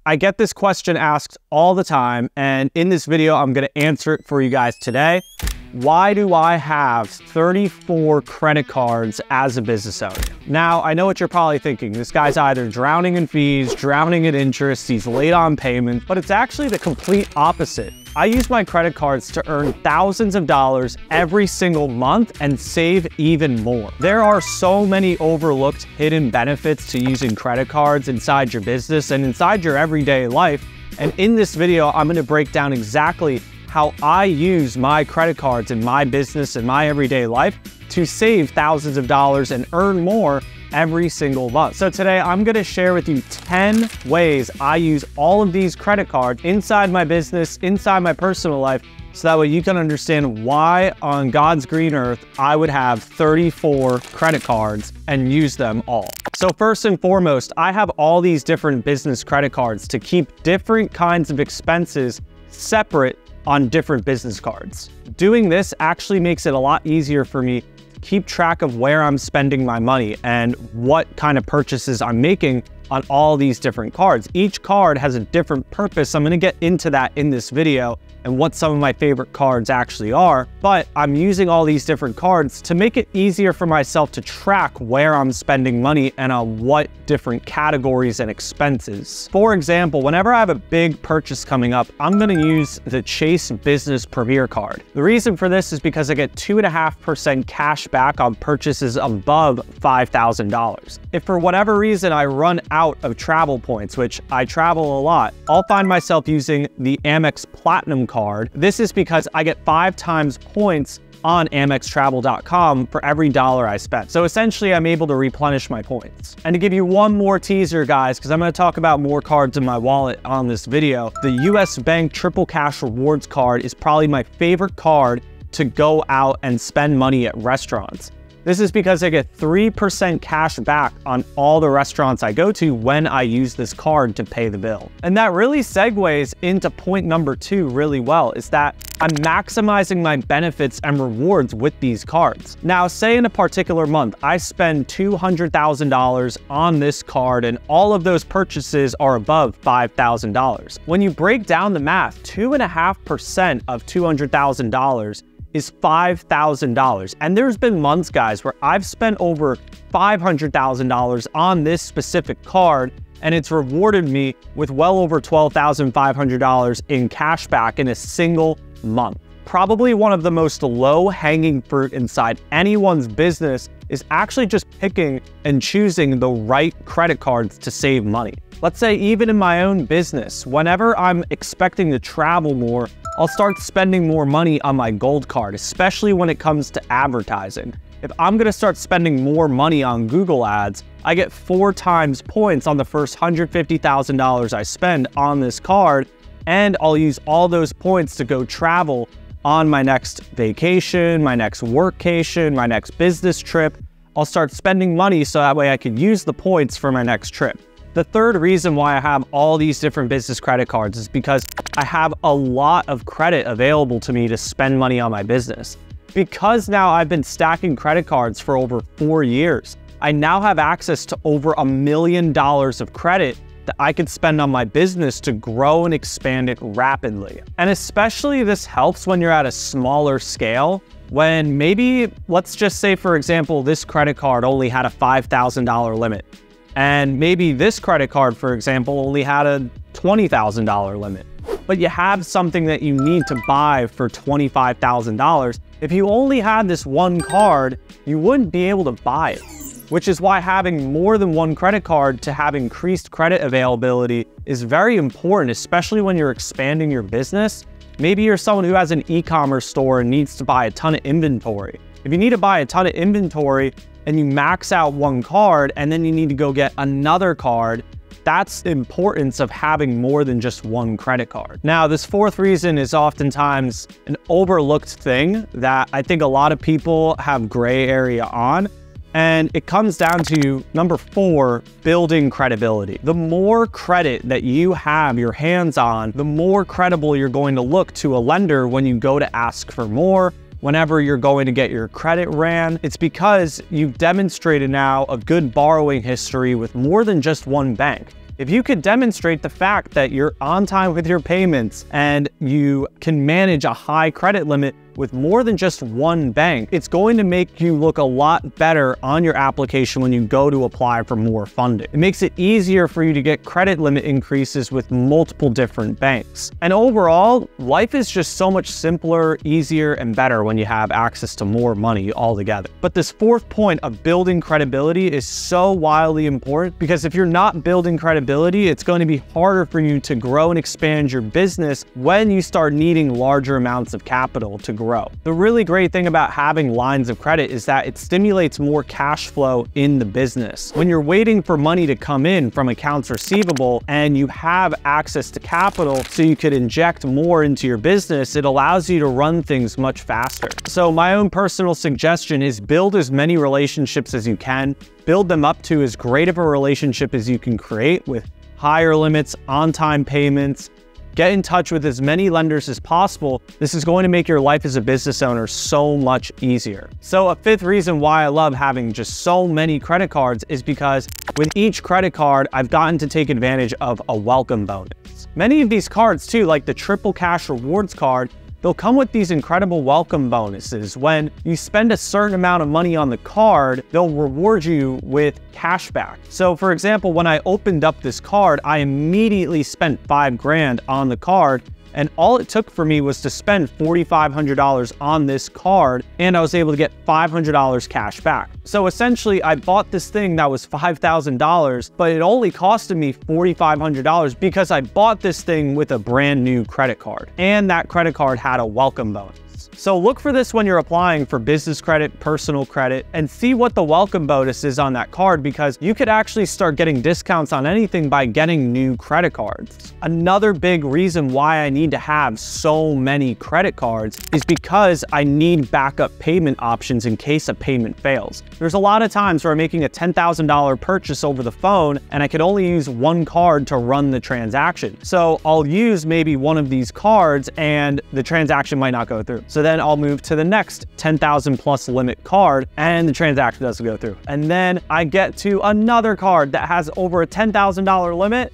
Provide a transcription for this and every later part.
I get this question asked all the time, and in this video, I'm gonna answer it for you guys today. Why do I have 34 credit cards as a business owner? Now, I know what you're probably thinking. This guy's either drowning in fees, drowning in interest, he's late on payments, but it's actually the complete opposite. I use my credit cards to earn thousands of dollars every single month and save even more. There are so many overlooked hidden benefits to using credit cards inside your business and inside your everyday life. And in this video, I'm gonna break down exactly how I use my credit cards in my business and my everyday life to save thousands of dollars and earn more every single month. So today I'm gonna share with you 10 ways I use all of these credit cards inside my business, inside my personal life, so that way you can understand why on God's green earth I would have 34 credit cards and use them all. So first and foremost, I have all these different business credit cards to keep different kinds of expenses separate on different business cards. Doing this actually makes it a lot easier for me to keep track of where I'm spending my money and what kind of purchases I'm making on all these different cards. Each card has a different purpose. I'm gonna get into that in this video and what some of my favorite cards actually are, but I'm using all these different cards to make it easier for myself to track where I'm spending money and on what different categories and expenses. For example, whenever I have a big purchase coming up, I'm gonna use the Chase Business Premier card. The reason for this is because I get 2.5% cash back on purchases above $5,000. If for whatever reason I run out of travel points, which I travel a lot, I'll find myself using the Amex Platinum card. This is because I get 5 times points on AmexTravel.com for every dollar I spend. So essentially, I'm able to replenish my points. And to give you one more teaser, guys, because I'm going to talk about more cards in my wallet on this video, the US Bank Triple Cash Rewards card is probably my favorite card to go out and spend money at restaurants. This is because I get 3% cash back on all the restaurants I go to when I use this card to pay the bill. And that really segues into point number 2 really well, is that I'm maximizing my benefits and rewards with these cards. Now, say in a particular month, I spend $200,000 on this card and all of those purchases are above $5,000. When you break down the math, 2.5% of $200,000 is $5,000. And there's been months, guys, where I've spent over $500,000 on this specific card, and it's rewarded me with well over $12,500 in cash back in a single month. Probably one of the most low-hanging fruit inside anyone's business is actually just picking and choosing the right credit cards to save money. Let's say even in my own business, whenever I'm expecting to travel more, I'll start spending more money on my gold card, especially when it comes to advertising. If I'm gonna start spending more money on Google ads, I get 4 times points on the first $150,000 I spend on this card, and I'll use all those points to go travel on my next vacation, my next workcation, my next business trip. I'll start spending money so that way I can use the points for my next trip. The third reason why I have all these different business credit cards is because I have a lot of credit available to me to spend money on my business. Because now I've been stacking credit cards for over 4 years, I now have access to over $1 million of credit that I could spend on my business to grow and expand it rapidly. And especially this helps when you're at a smaller scale, when maybe, let's just say, for example, this credit card only had a $5,000 limit. And maybe this credit card, for example, only had a $20,000 limit. But you have something that you need to buy for $25,000. If you only had this one card, you wouldn't be able to buy it. Which is why having more than one credit card to have increased credit availability is very important, especially when you're expanding your business. Maybe you're someone who has an e-commerce store and needs to buy a ton of inventory. If you need to buy a ton of inventory and you max out one card and then you need to go get another card, that's the importance of having more than just one credit card. Now, this fourth reason is oftentimes an overlooked thing that I think a lot of people have gray area on. And it comes down to number 4, building credibility. The more credit that you have your hands on, the more credible you're going to look to a lender when you go to ask for more, whenever you're going to get your credit ran. It's because you've demonstrated now a good borrowing history with more than just one bank. If you could demonstrate the fact that you're on time with your payments and you can manage a high credit limit with more than just one bank, it's going to make you look a lot better on your application when you go to apply for more funding. It makes it easier for you to get credit limit increases with multiple different banks. And overall, life is just so much simpler, easier, and better when you have access to more money altogether. But this fourth point of building credibility is so wildly important, because if you're not building credibility, it's going to be harder for you to grow and expand your business when you start needing larger amounts of capital to grow. The really great thing about having lines of credit is that it stimulates more cash flow in the business. When you're waiting for money to come in from accounts receivable and you have access to capital so you could inject more into your business, it allows you to run things much faster. So my own personal suggestion is build as many relationships as you can, build them up to as great of a relationship as you can create with higher limits, on-time payments. Get in touch with as many lenders as possible. This is going to make your life as a business owner so much easier. So a fifth reason why I love having just so many credit cards is because with each credit card, I've gotten to take advantage of a welcome bonus. Many of these cards too, like the Triple Cash Rewards card, they'll come with these incredible welcome bonuses. When you spend a certain amount of money on the card, they'll reward you with cash back. So for example, when I opened up this card, I immediately spent $5 grand on the card, and all it took for me was to spend $4,500 on this card, and I was able to get $500 cash back. So essentially, I bought this thing that was $5,000, but it only costed me $4,500 because I bought this thing with a brand new credit card, and that credit card had a welcome bonus. So look for this when you're applying for business credit, personal credit, and see what the welcome bonus is on that card, because you could actually start getting discounts on anything by getting new credit cards. Another big reason why I need to have so many credit cards is because I need backup payment options in case a payment fails. There's a lot of times where I'm making a $10,000 purchase over the phone and I could only use one card to run the transaction. So I'll use maybe one of these cards and the transaction might not go through. So then I'll move to the next 10,000 plus limit card and the transaction doesn't go through. And then I get to another card that has over a $10,000 limit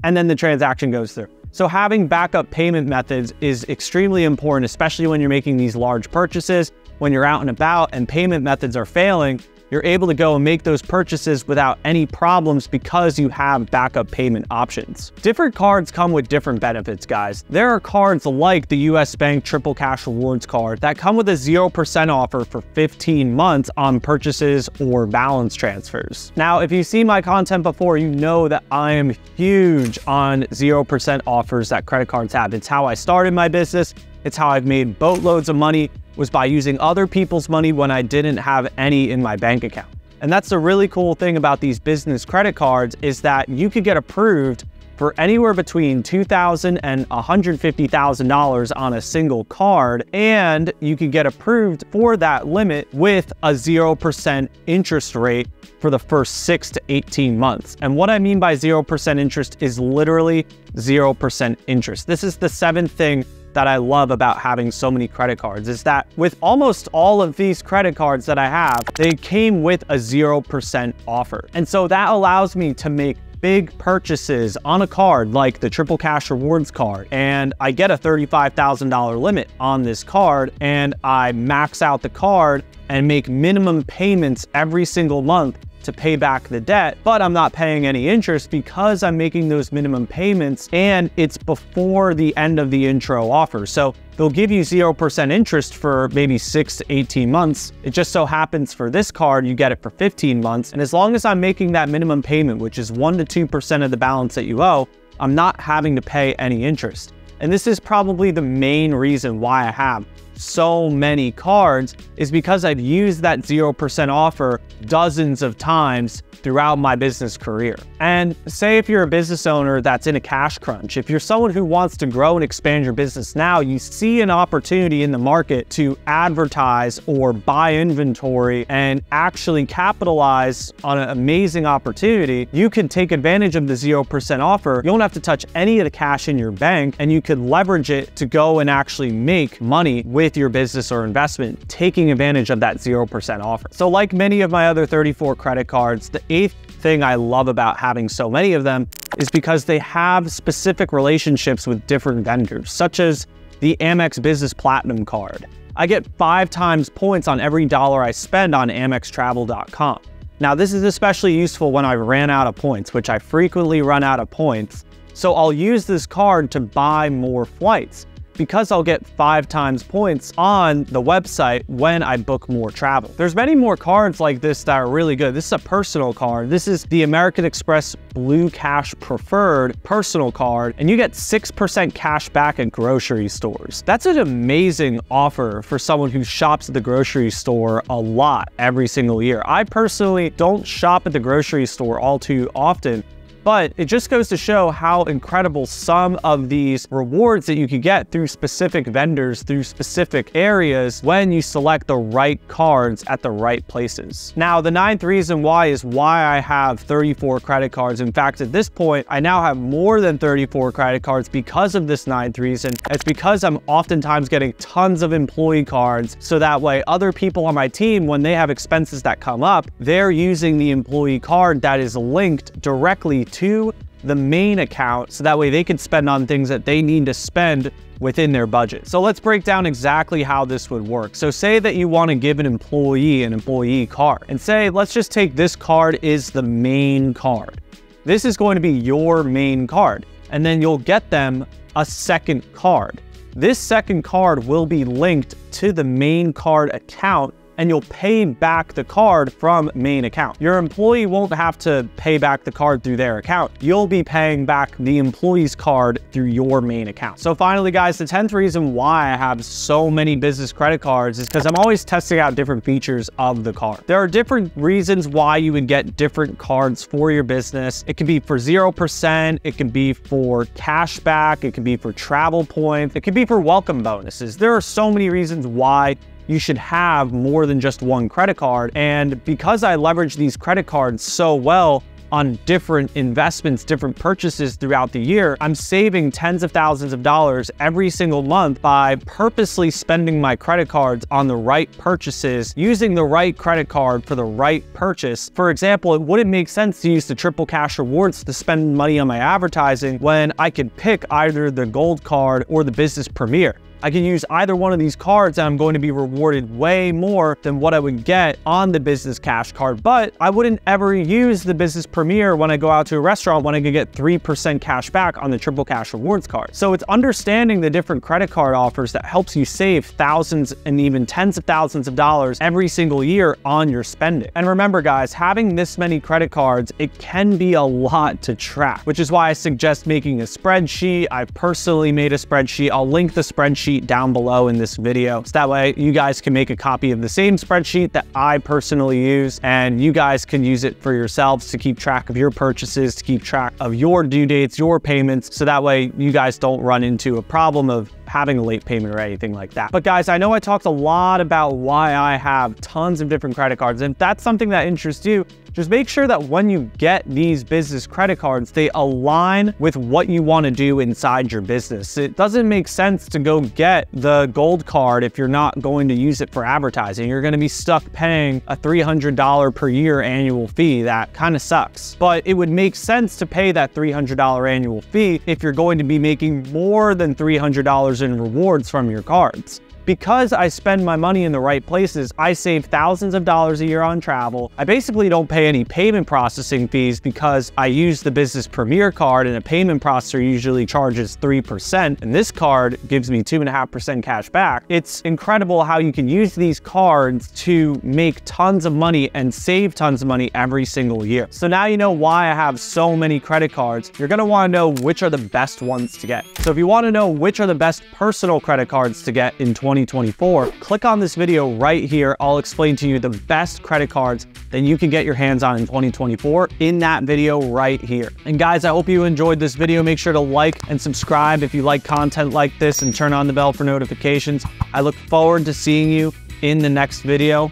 and then the transaction goes through. So having backup payment methods is extremely important, especially when you're making these large purchases. When you're out and about and payment methods are failing, you're able to go and make those purchases without any problems because you have backup payment options. Different cards come with different benefits, guys. There are cards like the US Bank Triple Cash Rewards card that come with a 0% offer for 15 months on purchases or balance transfers. Now, if you've seen my content before, you know that I am huge on 0% offers that credit cards have. It's how I started my business. It's how I've made boatloads of money, was by using other people's money when I didn't have any in my bank account. And that's the really cool thing about these business credit cards, is that you could get approved for anywhere between $2,000 and $150,000 on a single card, and you could get approved for that limit with a 0% interest rate for the first 6 to 18 months. And what I mean by 0% interest is literally 0% interest. This is the seventh thing that I love about having so many credit cards, is that with almost all of these credit cards that I have, they came with a 0% offer. And so that allows me to make big purchases on a card like the Triple Cash Rewards card, and I get a $35,000 limit on this card, and I max out the card and make minimum payments every single month to pay back the debt, but I'm not paying any interest because I'm making those minimum payments and it's before the end of the intro offer. So they'll give you 0% interest for maybe 6 to 18 months. It just so happens for this card, you get it for 15 months. And as long as I'm making that minimum payment, which is 1 to 2% of the balance that you owe, I'm not having to pay any interest. And this is probably the main reason why I have so many cards, is because I've used that 0% offer dozens of times throughout my business career. And say if you're a business owner that's in a cash crunch, if you're someone who wants to grow and expand your business now, you see an opportunity in the market to advertise or buy inventory and actually capitalize on an amazing opportunity, you can take advantage of the 0% offer. You don't have to touch any of the cash in your bank, and you could leverage it to go and actually make money with your business or investment, taking advantage of that 0% offer. So like many of my other 34 credit cards, the eighth thing I love about having so many of them is because they have specific relationships with different vendors, such as the Amex Business Platinum card. I get 5 times points on every dollar I spend on AmexTravel.com. Now, this is especially useful when I ran out of points, which I frequently run out of points. So I'll use this card to buy more flights because I'll get 5 times points on the website when I book more travel. There's many more cards like this that are really good. This is a personal card. This is the American Express Blue Cash Preferred personal card, and you get 6% cash back at grocery stores. That's an amazing offer for someone who shops at the grocery store a lot every single year. I personally don't shop at the grocery store all too often, but it just goes to show how incredible some of these rewards that you can get through specific vendors, through specific areas, when you select the right cards at the right places. Now, the 9th reason why is why I have 34 credit cards. In fact, at this point, I now have more than 34 credit cards because of this 9th reason. It's because I'm oftentimes getting tons of employee cards, so that way other people on my team, when they have expenses that come up, they're using the employee card that is linked directly to the main account, so that way they can spend on things that they need to spend within their budget. So let's break down exactly how this would work. So say that you want to give an employee card, and say, let's just take this card is the main card. This is going to be your main card, and then you'll get them a second card. This second card will be linked to the main card account, and you'll pay back the card from main account. Your employee won't have to pay back the card through their account. You'll be paying back the employee's card through your main account. So finally, guys, the 10th reason why I have so many business credit cards is because I'm always testing out different features of the card. There are different reasons why you would get different cards for your business. It can be for 0%, it can be for cash back, it can be for travel points, it can be for welcome bonuses. There are so many reasons why you should have more than just one credit card. And because I leverage these credit cards so well on different investments, different purchases throughout the year, I'm saving tens of thousands of dollars every single month by purposely spending my credit cards on the right purchases, using the right credit card for the right purchase. For example, it wouldn't make sense to use the Triple Cash Rewards to spend money on my advertising when I could pick either the Gold Card or the Business Premier. I can use either one of these cards and I'm going to be rewarded way more than what I would get on the Business Cash Card, but I wouldn't ever use the Business Premier when I go out to a restaurant when I could get 3% cash back on the Triple Cash Rewards card. So it's understanding the different credit card offers that helps you save thousands and even tens of thousands of dollars every single year on your spending. And remember, guys, having this many credit cards, it can be a lot to track, which is why I suggest making a spreadsheet. I've personally made a spreadsheet. I'll link the spreadsheet down below in this video, so that way you guys can make a copy of the same spreadsheet that I personally use, and you guys can use it for yourselves to keep track of your purchases, to keep track of your due dates, your payments, so that way you guys don't run into a problem of having a late payment or anything like that. But guys, I know I talked a lot about why I have tons of different credit cards, and if that's something that interests you, just make sure that when you get these business credit cards, they align with what you want to do inside your business. It doesn't make sense to go get the Gold Card if you're not going to use it for advertising. You're going to be stuck paying a $300 per year annual fee. That kind of sucks. But it would make sense to pay that $300 annual fee if you're going to be making more than $300 in rewards from your cards. Because I spend my money in the right places, I save thousands of dollars a year on travel. I basically don't pay any payment processing fees because I use the Business Premier card, and a payment processor usually charges 3%, and this card gives me 2.5% cash back. It's incredible how you can use these cards to make tons of money and save tons of money every single year. So now you know why I have so many credit cards. You're gonna wanna know which are the best ones to get. So if you wanna know which are the best personal credit cards to get in 2024, click on this video right here. I'll explain to you the best credit cards that you can get your hands on in 2024 in that video right here. And guys, I hope you enjoyed this video. Make sure to like and subscribe if you like content like this, and turn on the bell for notifications. I look forward to seeing you in the next video.